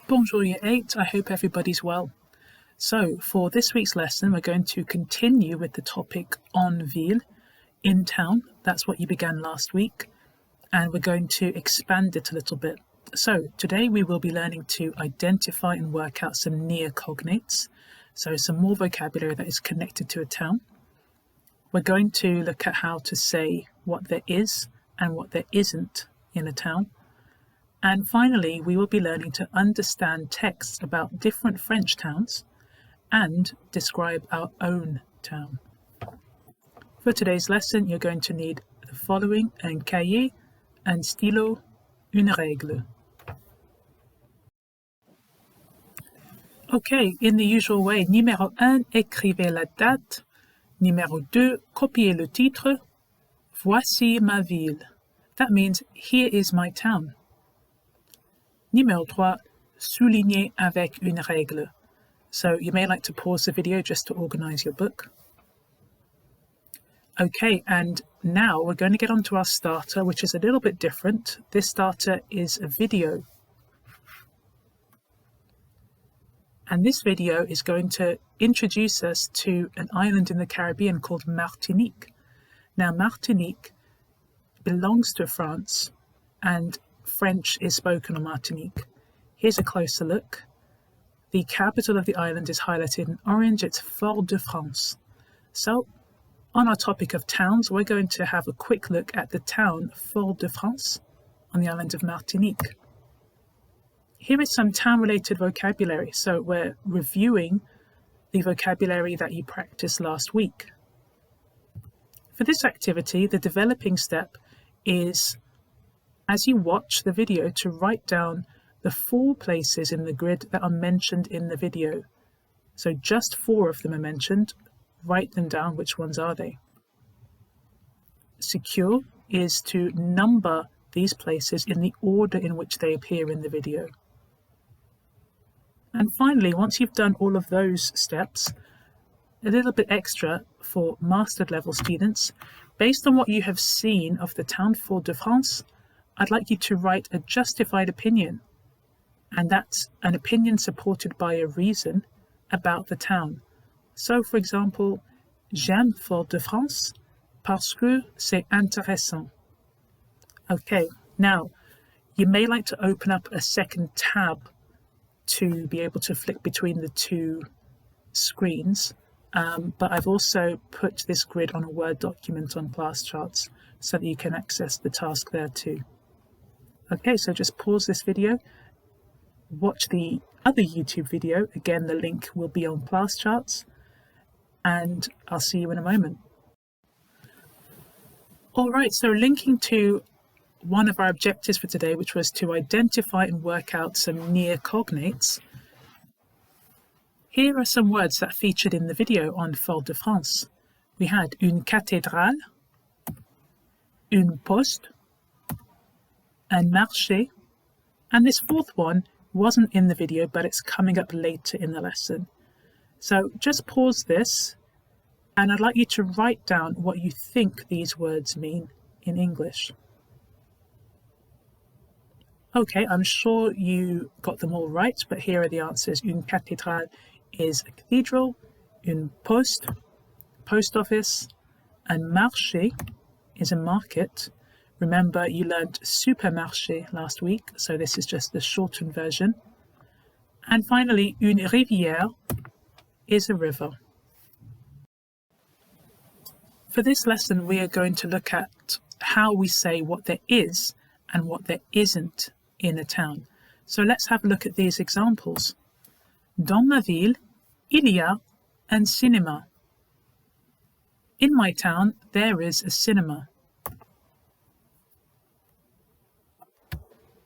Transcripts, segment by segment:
Bonjour Year 8, I hope everybody's well. So for this week's lesson we're going to continue with the topic en ville, in town. That's what you began last week, and we're going to expand it a little bit. So today we will be learning to identify and work out some near cognates, so some more vocabulary that is connected to a town. We're going to look at how to say what there is and what there isn't in a town. And finally, we will be learning to understand texts about different French towns and describe our own town. For today's lesson, you're going to need the following: un cahier, un stylo, une règle. Okay, in the usual way, numéro 1, écrivez la date. Numéro 2, copiez le titre. Voici ma ville. That means, here is my town. Numéro 3, soulignez avec une règle. So you may like to pause the video just to organize your book. Okay, and now we're going to get on to our starter, which is a little bit different. This starter is a video. And this video is going to introduce us to an island in the Caribbean called Martinique. Now, Martinique belongs to France, and French is spoken on Martinique. Here's a closer look. The capital of the island is highlighted in orange. It's Fort-de-France. So, on our topic of towns, we're going to have a quick look at the town Fort-de-France on the island of Martinique. Here is some town-related vocabulary. So we're reviewing the vocabulary that you practiced last week. For this activity, the developing step is, as you watch the video, to write down the 4 places in the grid that are mentioned in the video. So just 4 of them are mentioned. Write them down. Which ones are they? Secure is to number these places in the order in which they appear in the video. And finally, once you've done all of those steps, a little bit extra for mastered level students, based on what you have seen of the town Fort-de-France, I'd like you to write a justified opinion. And that's an opinion supported by a reason about the town. So, for example, j'aime Fort-de-France parce que c'est intéressant. Okay, now, you may like to open up a second tab to be able to flick between the 2 screens, but I've also put this grid on a Word document on class charts so that you can access the task there too. Okay, so just pause this video, watch the other YouTube video. Again, the link will be on class charts, and I'll see you in a moment. All right, so linking to one of our objectives for today, which was to identify and work out some near cognates, here are some words that featured in the video on Fort-de-France. We had une cathédrale, une poste, un marché, and this 4th one wasn't in the video, but it's coming up later in the lesson. So just pause this, and I'd like you to write down what you think these words mean in English. Okay, I'm sure you got them all right, but here are the answers. Une cathédrale is a cathedral, une poste, post office, un marché is a market. Remember, you learned supermarché last week, so this is just the shortened version. And finally, une rivière is a river. For this lesson, we are going to look at how we say what there is and what there isn't in a town. So let's have a look at these examples. Dans ma ville, il y a un cinéma. In my town, there is a cinema.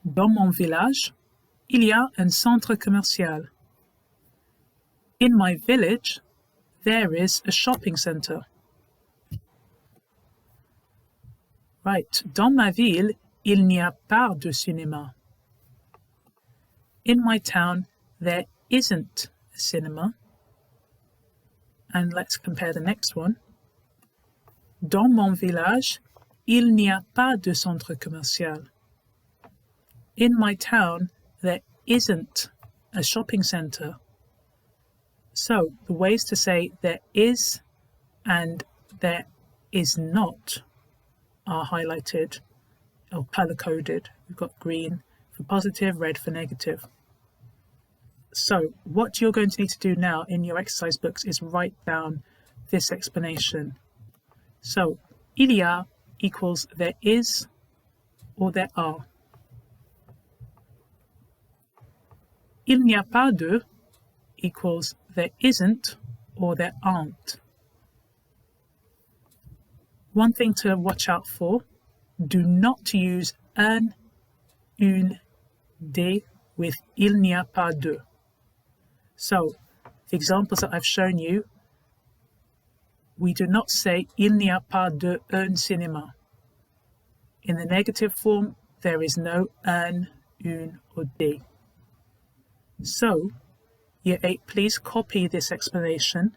Dans mon village, il y a un centre commercial. In my village, there is a shopping center. Right, dans ma ville, il n'y a pas de cinéma. In my town, there isn't a cinema. And let's compare the next one. Dans mon village, il n'y a pas de centre commercial. In my town, there isn't a shopping centre. So the ways to say there is and there is not are highlighted or colour-coded. We've got green for positive, red for negative. So what you're going to need to do now in your exercise books is write down this explanation. So, il y a equals there is or there are. Il n'y a pas de equals there isn't or there aren't. One thing to watch out for, do not use un, une, des with il n'y a pas de. So, the examples that I've shown you, we do not say il n'y a pas de un cinéma. In the negative form, there is no un, une, or des. So, Year 8, please copy this explanation.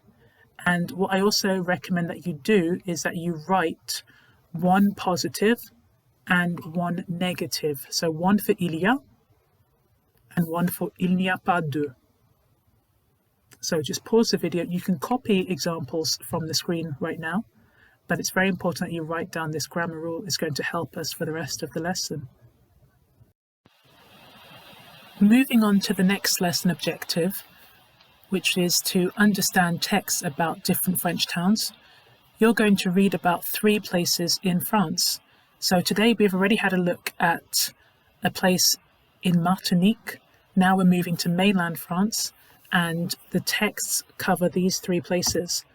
And what I also recommend that you do is that you write one positive and one negative. So one for il y a and one for il n'y a pas de. So just pause the video. You can copy examples from the screen right now, but it's very important that you write down this grammar rule. It's going to help us for the rest of the lesson. Moving on to the next lesson objective, which is to understand texts about different French towns. You're going to read about 3 places in France. So today we've already had a look at a place in Martinique. Now we're moving to mainland France, and the texts cover these 3 places: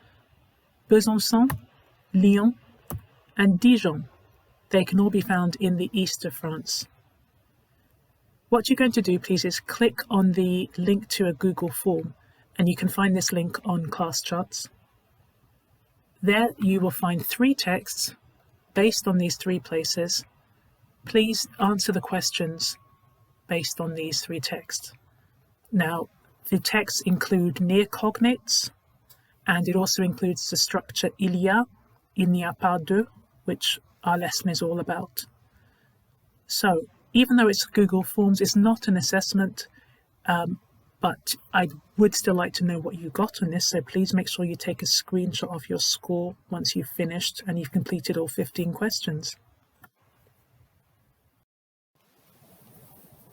Besançon, Lyon, and Dijon. They can all be found in the east of France. What you're going to do, please, is click on the link to a Google form, and you can find this link on class charts. There you will find 3 texts based on these 3 places. Please answer the questions based on these 3 texts. Now, the texts include near cognates, and it also includes the structure il y a, il n'y a pas de, which our lesson is all about. So, even though it's Google Forms, it's not an assessment, but I would still like to know what you got on this, so please make sure you take a screenshot of your score once you've finished and you've completed all 15 questions.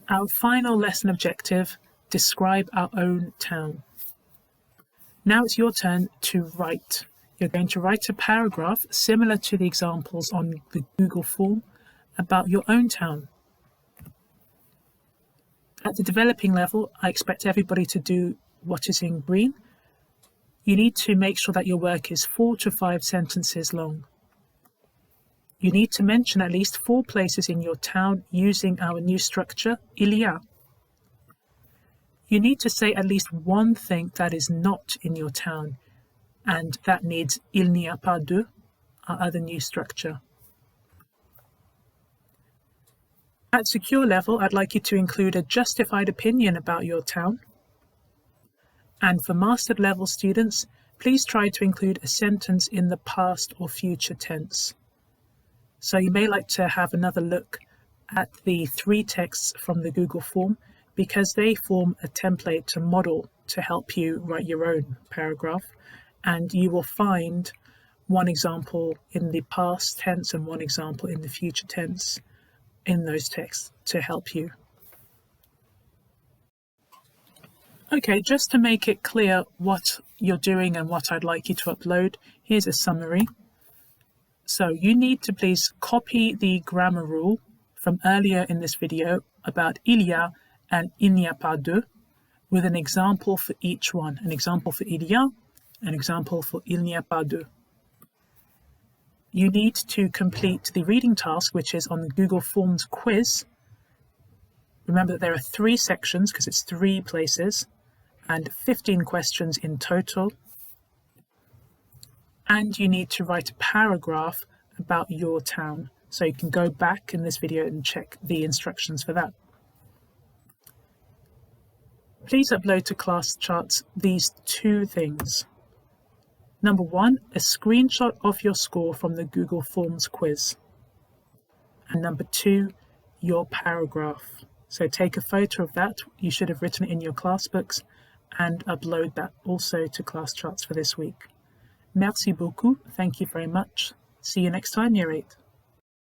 Our final lesson objective, describe our own town. Now it's your turn to write. You're going to write a paragraph similar to the examples on the Google form about your own town. At the developing level, I expect everybody to do what is in green. You need to make sure that your work is 4 to 5 sentences long. You need to mention at least 4 places in your town using our new structure, il y a. You need to say at least one thing that is not in your town, and that needs il n'y a pas de, our other new structure. At secure level, I'd like you to include a justified opinion about your town. And for mastered level students, please try to include a sentence in the past or future tense. So you may like to have another look at the 3 texts from the Google form, because they form a template, a model to help you write your own paragraph. And you will find one example in the past tense and one example in the future tense in those texts to help you. Okay, just to make it clear what you're doing and what I'd like you to upload, here's a summary. So you need to please copy the grammar rule from earlier in this video about il y a and il n'y a pas de, with an example for each one. An example for il y a, an example for il n'y a pas de. You need to complete the reading task, which is on the Google Forms quiz. Remember that there are 3 sections because it's 3 places and 15 questions in total. And you need to write a paragraph about your town. So you can go back in this video and check the instructions for that. Please upload to class charts these 2 things. Number 1, a screenshot of your score from the Google Forms quiz. And number 2, your paragraph. So take a photo of that. You should have written it in your class books and upload that also to class charts for this week. Merci beaucoup. Thank you very much. See you next time, Year 8.